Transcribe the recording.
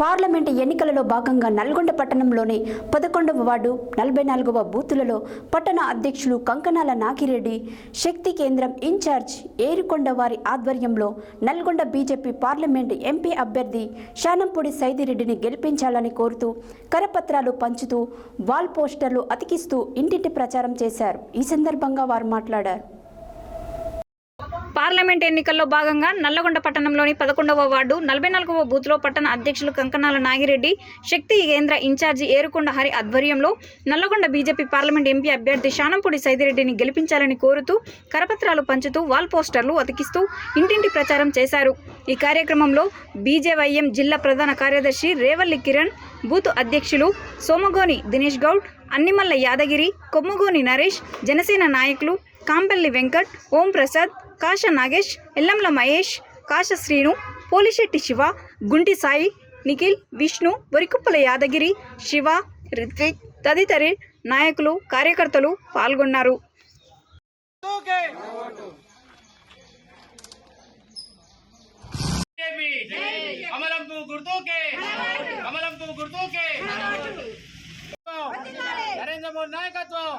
Parliament ఎన్నికలలో భాగంగా నల్గొండ పట్టణంలోని 11వ వార్డు 44వ బూతులలో పట్టణ అధ్యక్షులు కంకణాల నాగిరెడ్డి, శక్తి కేంద్రం ఇన్ఛార్జ్ ఏరుకొండ వారి ఆధ్వర్యంలో నల్గొండ బీజేపీ పార్లమెంటు ఎంపీ అభ్యర్థి శానంపూడి సైదిరెడ్డిని గెలిపించాలని కోరుతూ కరపత్రాలు పంచుతూ వాల్ పోస్టర్లు అతికిస్తూ ఇంటింటి ప్రచారం చేశారు. ఈ సందర్భంగా వారు మాట్లాడారు. పార్లమెంట్ ఎన్నికల్లో భాగంగా నల్లగొండ పట్టణంలోని 11వ వార్డు 44వ బూత్లో పట్టణ అధ్యక్షులు కంకణాల నాగిరెడ్డి, శక్తి కేంద్ర ఇన్ఛార్జి ఏరుకొండ హరి ఆధ్వర్యంలో నల్లగొండ బీజేపీ పార్లమెంట్ ఎంపీ అభ్యర్థి శానంపూడి సైదిరెడ్డిని గెలిపించాలని కోరుతూ కరపత్రాలు పంచుతూ వాల్ పోస్టర్లు అతికిస్తూ ఇంటింటి ప్రచారం చేశారు. ఈ కార్యక్రమంలో బీజేవైఎం జిల్లా ప్రధాన కార్యదర్శి రేవల్లి కిరణ్, బూత్ అధ్యక్షులు సోమగోని దినేష్ గౌడ్, అన్నిమల్ల యాదగిరి, కొమ్ముగోని నరేష్, జనసేన నాయకులు కాంపల్లి వెంకట్, ఓం ప్రసాద్, కాశ నాగేష్, ఎల్లంల మహేష్, కాశ శ్రీను, పోలిశెట్టి శివ, గుంటి సాయి, నిఖిల్, విష్ణు, వరికుప్పల యాదగిరి, శివ, రిత్విక్ తదితర నాయకులు, కార్యకర్తలు పాల్గొన్నారు. నరేంద్ర మోదీ నాయకత్వం.